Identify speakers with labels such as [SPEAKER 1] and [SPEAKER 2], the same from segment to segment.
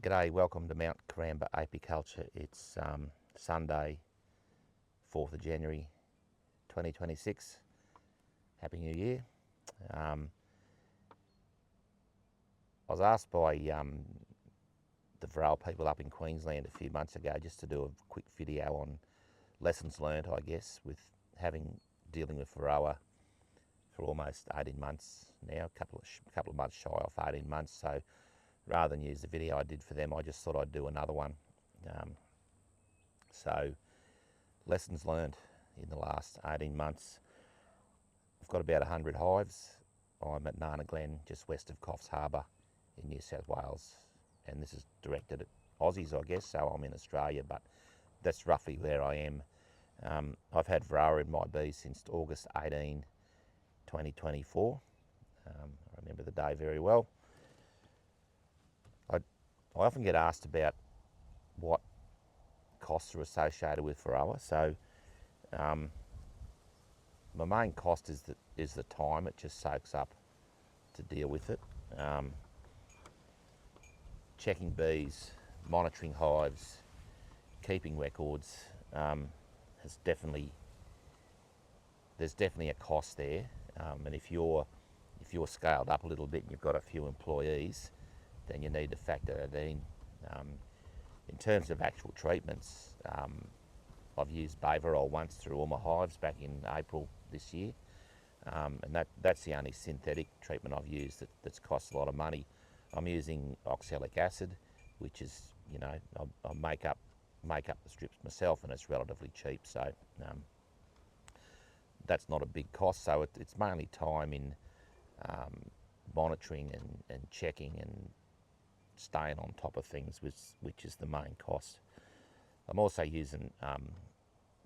[SPEAKER 1] G'day, welcome to Mt.Coramba Apiculture. It's Sunday, 4th of January 2026. Happy New Year. I was asked by the Varroa people up in Queensland a few months ago just to do a quick video on lessons learned, I guess, with dealing with Varroa for almost 18 months now, a couple of months shy off 18 months. So rather than use the video I did for them, I just thought I'd do another one. So lessons learned in the last 18 months. I've got about 100 hives. I'm at Nana Glen, just west of Coffs Harbour in New South Wales. And this is directed at Aussies, I guess, so I'm in Australia, but that's roughly where I am. I've had Varroa in my bees since August 18, 2024. I remember the day very well. I often get asked about what costs are associated with Varroa. So my main cost is the time it just soaks up to deal with it. Checking bees, monitoring hives, keeping records, there's definitely a cost there. And if you're scaled up a little bit and you've got a few employees, then you need to factor that in. In terms of actual treatments, I've used Varroa once through all my hives back in April this year, and that's the only synthetic treatment I've used that's cost a lot of money. I'm using oxalic acid, which is, I make up the strips myself, and it's relatively cheap, so that's not a big cost. So it's mainly time in monitoring and checking and staying on top of things, which is the main cost. I'm also using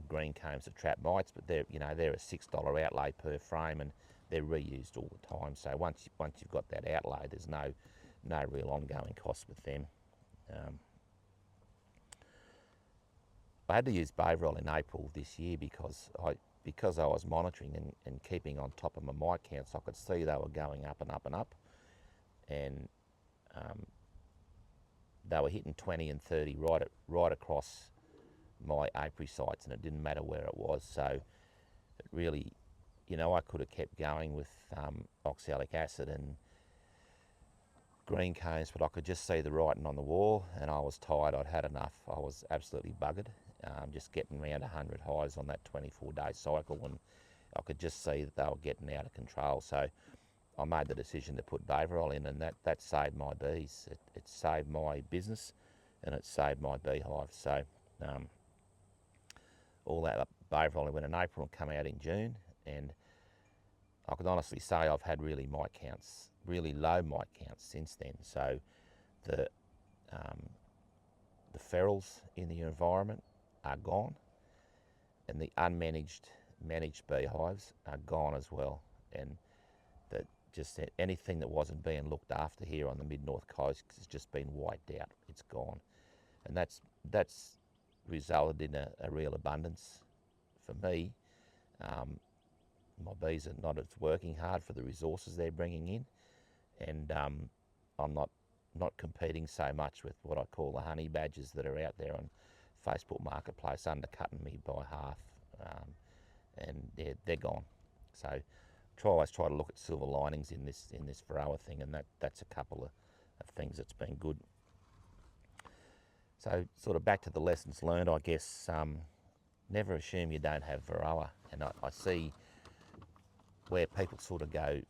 [SPEAKER 1] green combs to trap mites, but they're a $6 outlay per frame, and they're reused all the time. So once you've got that outlay, there's no real ongoing cost with them. I had to use Varroa in April this year because I was monitoring and keeping on top of my mite counts. I could see they were going up and up and up, and they were hitting 20 and 30 right across my apiary sites, and it didn't matter where it was. So it really, I could have kept going with oxalic acid and green cones, but I could just see the writing on the wall, and I was tired. I'd had enough. I was absolutely buggered, just getting around 100 hives on that 24-day cycle, and I could just see that they were getting out of control. So I made the decision to put Varroa in, and that saved my bees. It saved my business, and it saved my beehive. So all that Varroa went in April and come out in June, and I can honestly say I've had really low mite counts since then. So the ferals in the environment are gone, and the managed beehives are gone as well, and that just anything that wasn't being looked after here on the mid-north coast has just been wiped out. It's gone, and that's resulted in a real abundance for me. My bees are not working hard for the resources they're bringing in, and I'm not competing so much with what I call the honey badgers that are out there on Facebook Marketplace, undercutting me by half, and they're gone. So always try to look at silver linings in this Varroa thing, and that's a couple of things that's been good. So sort of back to the lessons learned, I guess. Never assume you don't have Varroa, and I see where people sort of go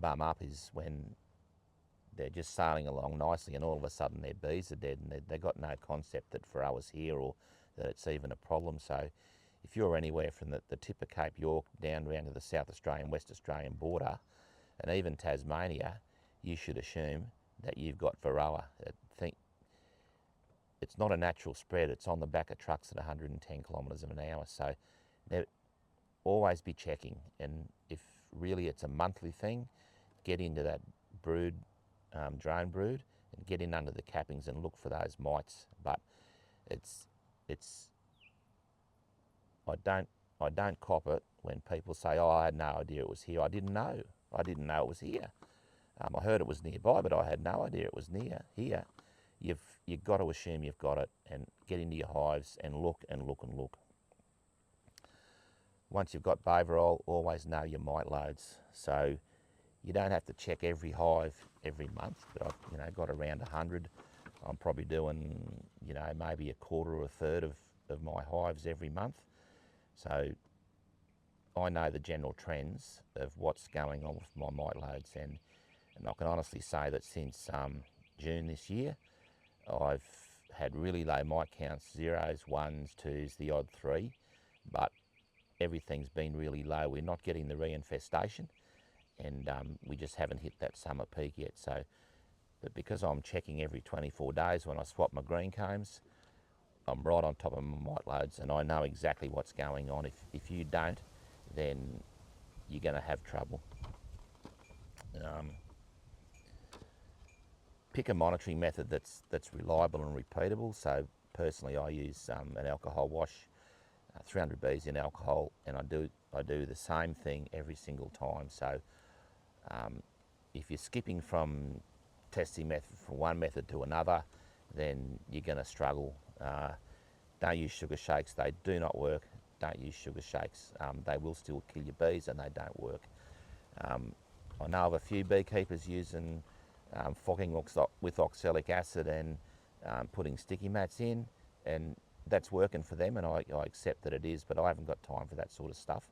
[SPEAKER 1] bum up is when they're just sailing along nicely and all of a sudden their bees are dead, and they've got no concept that Varroa's here or that it's even a problem. So if you're anywhere from the tip of Cape York down around to the South Australian, West Australian border, and even Tasmania, you should assume that you've got Varroa. It's not a natural spread. It's on the back of trucks at 110 kilometres an hour. So always be checking, and if really it's a monthly thing, get into that brood, drone brood, and get in under the cappings and look for those mites. But I don't cop it when people say, "Oh, I had no idea it was here." I didn't know it was here. I heard it was nearby, but I had no idea it was near here. you've got to assume you've got it and get into your hives and look and look and look. Once you've got Varroa, always know your mite loads. So you don't have to check every hive every month, but I've got around 100. I'm probably doing maybe a quarter or a third of my hives every month. So I know the general trends of what's going on with my mite loads, and I can honestly say that since June this year, I've had really low mite counts, zeros, ones, twos, the odd three, but everything's been really low. We're not getting the reinfestation, and we just haven't hit that summer peak yet. So, but because I'm checking every 24 days when I swap my green combs, I'm right on top of my mite loads, and I know exactly what's going on. If you don't, then you're going to have trouble. Pick a monitoring method that's reliable and repeatable. So personally, I use an alcohol wash, 300 bees in alcohol, and I do the same thing every single time. So if you're skipping from testing method from one method to another, then you're going to struggle. Don't use sugar shakes; they do not work. Don't use sugar shakes; they will still kill your bees, and they don't work. I know of a few beekeepers using fogging with oxalic acid and putting sticky mats in, and that's working for them, and I accept that it is, but I haven't got time for that sort of stuff,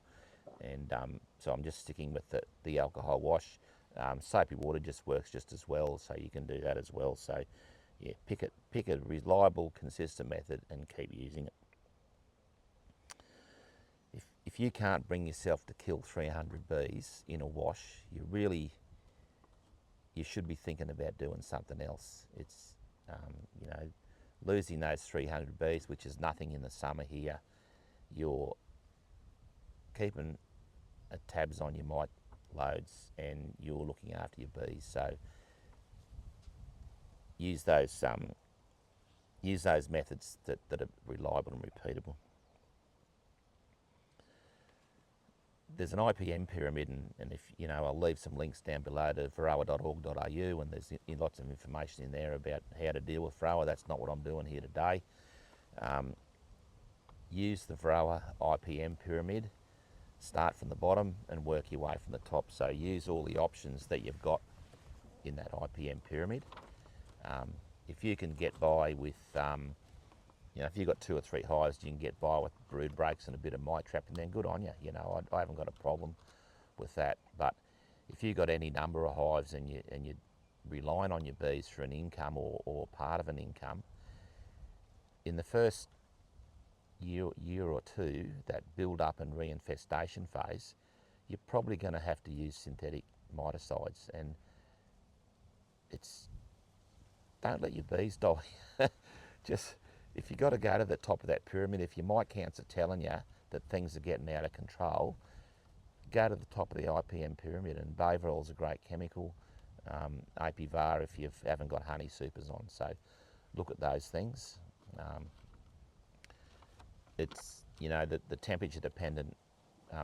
[SPEAKER 1] and so I'm just sticking with the alcohol wash. Soapy water just works just as well, so you can do that as well. So yeah, pick a reliable, consistent method and keep using it. If you can't bring yourself to kill 300 bees in a wash, you should be thinking about doing something else. It's losing those 300 bees, which is nothing in the summer here. You're keeping tabs on your mite loads, and you're looking after your bees. So use those methods that are reliable and repeatable. There's an IPM pyramid, and if I'll leave some links down below to varroa.org.au, and there's lots of information in there about how to deal with Varroa. That's not what I'm doing here today. Use the Varroa IPM pyramid. Start from the bottom and work your way from the top. So use all the options that you've got in that IPM pyramid. If you can get by with if you've got 2 or 3 hives, you can get by with brood breaks and a bit of mite trapping, then good on you. I haven't got a problem with that. But if you've got any number of hives and you're relying on your bees for an income or part of an income, in the first year or two, that build up and reinfestation phase, you're probably going to have to use synthetic miticides, and don't let your bees die. Just if you've got to go to the top of that pyramid, if your mite counts are telling you that things are getting out of control, go to the top of the IPM pyramid, and Varroa is a great chemical. Apivar if you haven't got honey supers on. So look at those things. It's the temperature dependent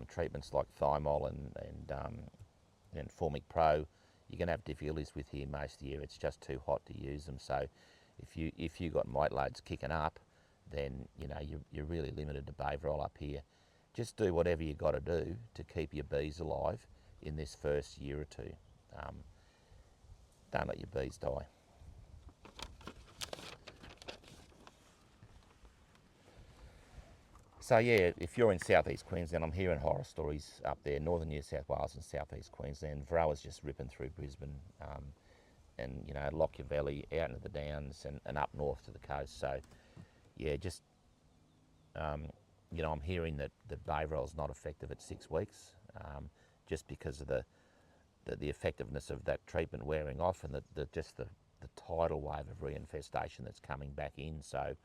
[SPEAKER 1] treatments like thymol and Formic Pro, you're going to have difficulties with here most of the year. It's just too hot to use them. So if you got mite loads kicking up, then you're really limited to Varroa up here. Just do whatever you got to do to keep your bees alive in this first year or two. Don't let your bees die. So yeah, if you're in southeast Queensland, I'm hearing horror stories up there, northern New South Wales and southeast Queensland. Varroa's just ripping through Brisbane, and Lockyer Valley, out into the Downs, and up north to the coast. So yeah, just I'm hearing that Varroa's not effective at 6 weeks, just because of the effectiveness of that treatment wearing off, and the tidal wave of reinfestation that's coming back in. So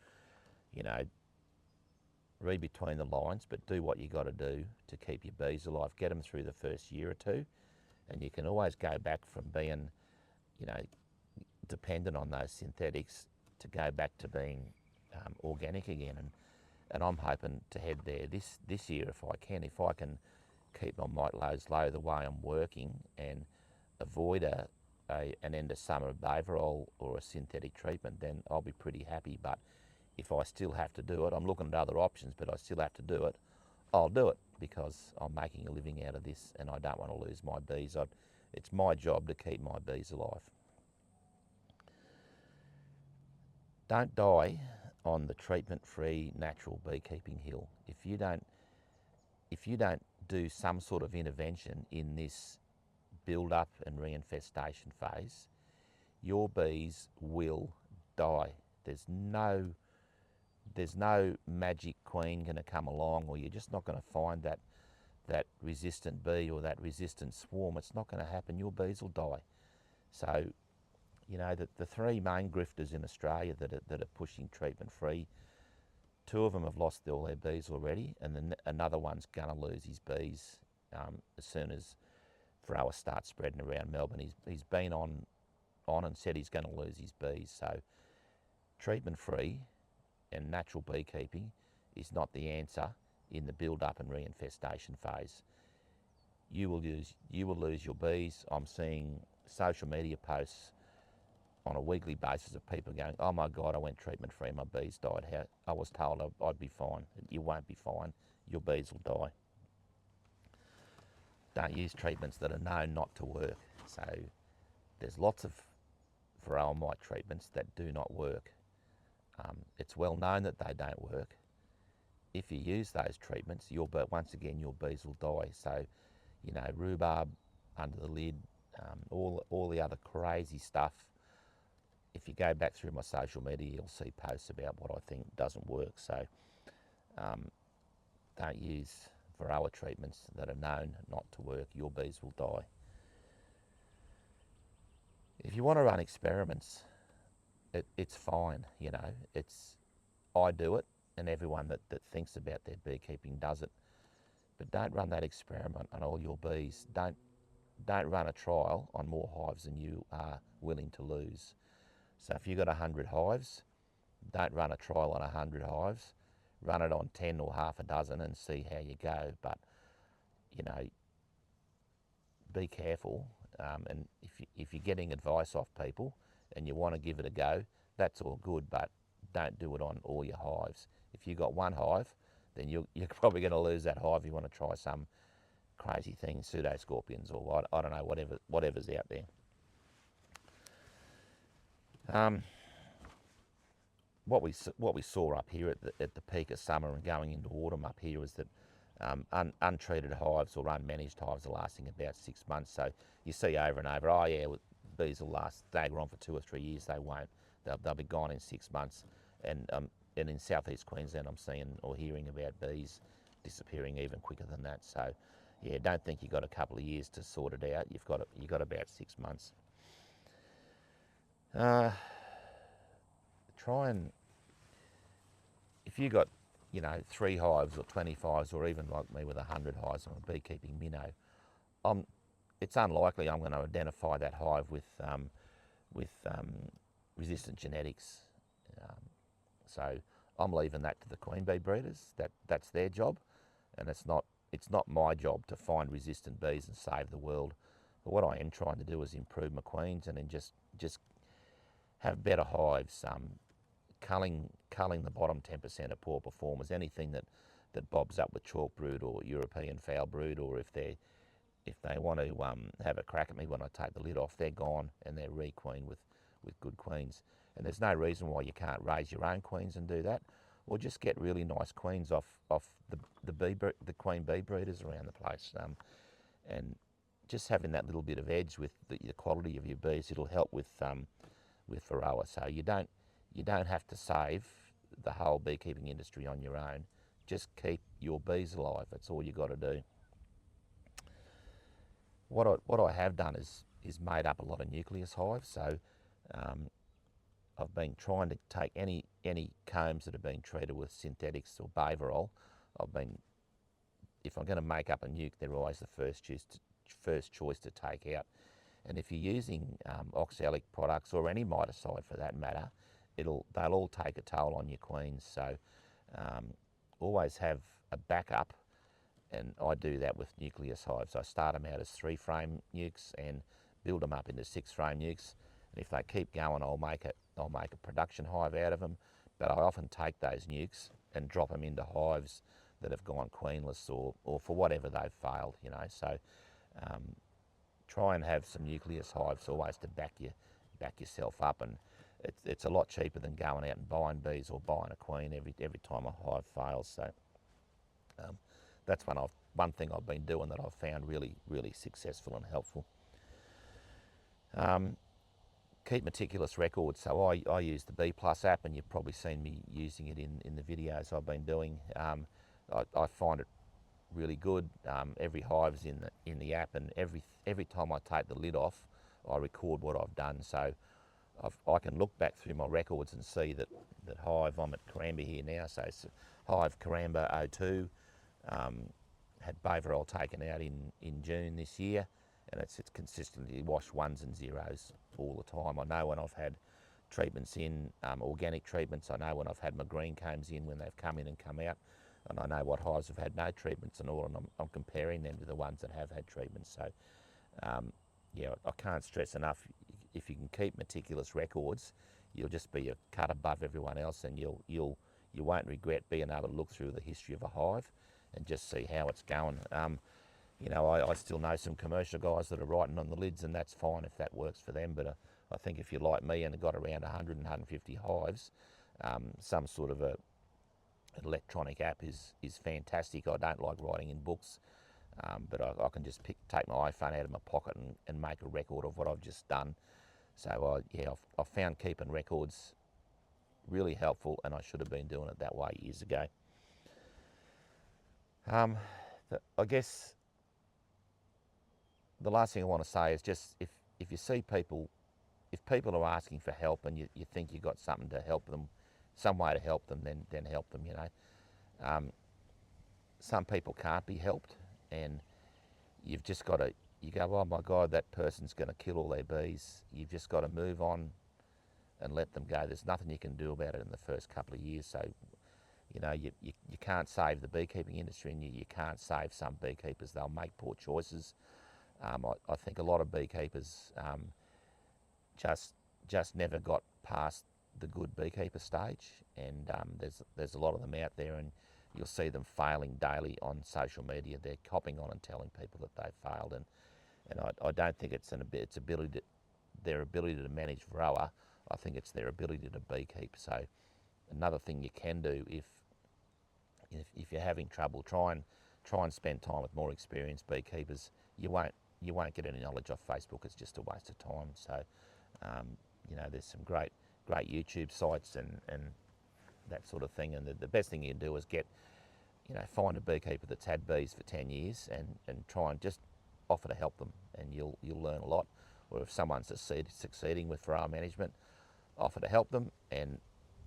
[SPEAKER 1] read between the lines, but do what you got to do to keep your bees alive. Get them through the first year or two, and you can always go back from being, dependent on those synthetics to go back to being organic again. And I'm hoping to head there this year if I can keep my mite loads low the way I'm working and avoid a an end of summer Varroa or a synthetic treatment, then I'll be pretty happy. But if I still have to do it, I'm looking at other options, but I still have to do it, I'll do it because I'm making a living out of this and I don't want to lose my bees. It's my job to keep my bees alive. Don't die on the treatment-free natural beekeeping hill. If you don't do some sort of intervention in this build-up and reinfestation phase, your bees will die. There's no magic queen going to come along, or you're just not going to find that resistant bee or that resistant swarm. It's not going to happen. Your bees will die. So, you know, the three main grifters in Australia that are pushing treatment free, two of them have lost all their bees already, and then another one's going to lose his bees as soon as Varroa starts spreading around Melbourne. He's been on and said he's going to lose his bees. So treatment free and natural beekeeping is not the answer in the build-up and reinfestation phase. You will lose your bees. I'm seeing social media posts on a weekly basis of people going, oh my God, I went treatment free, my bees died. I was told I'd be fine. You won't be fine. Your bees will die. Don't use treatments that are known not to work. So there's lots of Varroa mite treatments that do not work. It's well known that they don't work. If you use those treatments, once again, your bees will die. So, you know, rhubarb under the lid, all the other crazy stuff. If you go back through my social media, you'll see posts about what I think doesn't work. So don't use Varroa treatments that are known not to work. Your bees will die. If you want to run experiments, it's fine, you know. I do it, and everyone that thinks about their beekeeping does it. But don't run that experiment on all your bees. Don't run a trial on more hives than you are willing to lose. So if you've got 100 hives, don't run a trial on 100 hives. Run it on 10 or half a dozen and see how you go. But, you know, be careful. And if you're getting advice off people and you want to give it a go, that's all good, but don't do it on all your hives. If you've got one hive, then you're probably going to lose that hive. You want to try some crazy thing, pseudoscorpions or I don't know, whatever's out there. What we saw up here at the peak of summer and going into autumn up here was that untreated hives or unmanaged hives are lasting about 6 months. So you see over and over, oh yeah, bees will stagger on for 2 or 3 years. They won't. They'll be gone in 6 months. And in southeast Queensland, I'm seeing or hearing about bees disappearing even quicker than that. So yeah, don't think you've got a couple of years to sort it out. You've got about 6 months. Try and, if you got, you know, 3 hives or 25s, or even like me with 100 hives on a beekeeping minnow, it's unlikely I'm going to identify that hive with resistant genetics. So I'm leaving that to the queen bee breeders. That's their job, and it's not my job to find resistant bees and save the world. But what I am trying to do is improve my queens and then just have better hives. Culling the bottom 10% of poor performers, anything that bobs up with chalk brood or European foul brood, or if they want to have a crack at me when I take the lid off, they're gone and they're re-queened with good queens. And there's no reason why you can't raise your own queens and do that, or just get really nice queens off the queen bee breeders around the place. And just having that little bit of edge with the quality of your bees, it'll help with Varroa. So you don't have to save the whole beekeeping industry on your own. Just keep your bees alive. That's all you got to do. What I have done is made up a lot of nucleus hives. So I've been trying to take any combs that have been treated with synthetics or Varroa. If I'm going to make up a nuke, they're always the first choice to take out. And if you're using oxalic products or any miticide for that matter, they'll all take a toll on your queens. So always have a backup, and I do that with nucleus hives. I start them out as 3-frame nukes and build them up into 6 frame nukes, and if they keep going, I'll make a production hive out of them. But I often take those nukes and drop them into hives that have gone queenless or for whatever they've failed, you know. So try and have some nucleus hives always to back yourself up, and it's a lot cheaper than going out and buying bees or buying a queen every time a hive fails. So that's one thing I've been doing that I've found really successful and helpful. Keep meticulous records. So I use the B+ app, and you've probably seen me using it in the videos I've been doing. I find it really good. Every hive's in the app, and every time I take the lid off, I record what I've done. So I can look back through my records and see that hive, I'm at Coramba here now, so it's Hive Coramba 02, had Varroa taken out in June this year, and it's consistently washed 1s and 0s all the time. I know when I've had treatments in, organic treatments. I know when I've had my green combs in, when they've come in and come out, and I know what hives have had no treatments and all, and I'm comparing them to the ones that have had treatments. So yeah, I can't stress enough, if you can keep meticulous records, you'll just be a cut above everyone else, and you won't regret being able to look through the history of a hive and just see how it's going. You know, I still know some commercial guys that are writing on the lids, and that's fine if that works for them, but I think if you're like me and have got around 100 and 150 hives, some sort of an electronic app is fantastic. I don't like writing in books, but I can just take my iPhone out of my pocket and make a record of what I've just done. So yeah, I've found keeping records really helpful, and I should have been doing it that way years ago. I guess the last thing I want to say is just if you see people, if people are asking for help and you think you've got something to help them, some way to help them, then help them, you know. Some people can't be helped, and you've just got to, you go, oh my God, that person's going to kill all their bees. You've just got to move on and let them go. There's nothing you can do about it in the first couple of years. So, you know, you can't save the beekeeping industry, and you can't save some beekeepers. They'll make poor choices. I think a lot of beekeepers just never got past the good beekeeper stage, and there's a lot of them out there, and you'll see them failing daily on social media. They're copying on and telling people that they've failed, and I don't think it's their ability to manage Varroa. I think it's their ability to beekeep. So another thing you can do, if you're having trouble, try and spend time with more experienced beekeepers. You won't get any knowledge off Facebook. It's just a waste of time. So you know, there's some great YouTube sites and that sort of thing. And the best thing you can do is find a beekeeper that's had bees for 10 years and try and just offer to help them, and you'll learn a lot. Or if someone's succeeding with Varroa management, offer to help them, and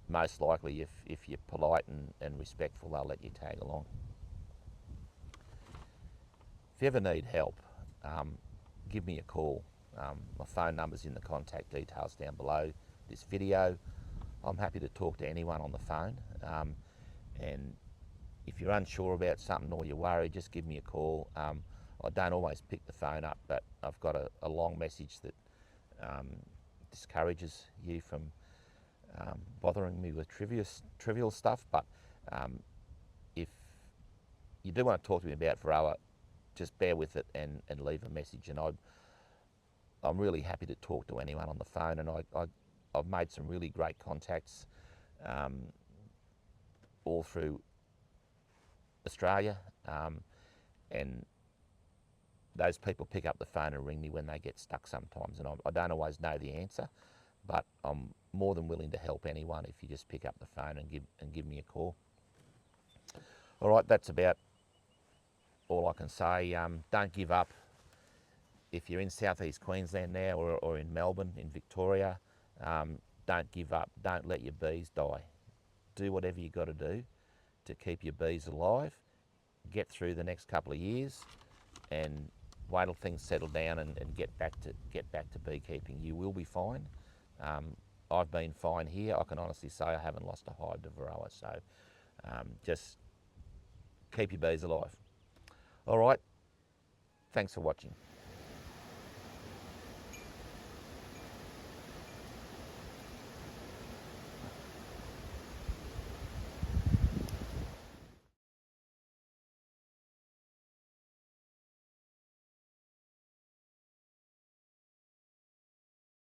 [SPEAKER 1] most likely if you're polite and respectful, they'll let you tag along. If you ever need help, give me a call. My phone number's in the contact details down below this video. I'm happy to talk to anyone on the phone, and if you're unsure about something or you're worried, just give me a call. I don't always pick the phone up, but I've got a long message that discourages you from bothering me with trivial stuff. But if you do want to talk to me about Varroa, just bear with it and leave a message, and I'm really happy to talk to anyone on the phone, and I've made some really great contacts all through Australia, and those people pick up the phone and ring me when they get stuck sometimes, and I don't always know the answer, but I'm more than willing to help anyone if you just pick up the phone and give me a call. All right, that's about all I can say. Don't give up. If you're in southeast Queensland now, or in Melbourne, in Victoria, don't give up. Don't let your bees die. Do whatever you got to do to keep your bees alive. Get through the next couple of years, and wait till things settle down and get back to beekeeping. You will be fine. I've been fine here. I can honestly say I haven't lost a hive to Varroa. So just keep your bees alive. All right. Thanks for watching.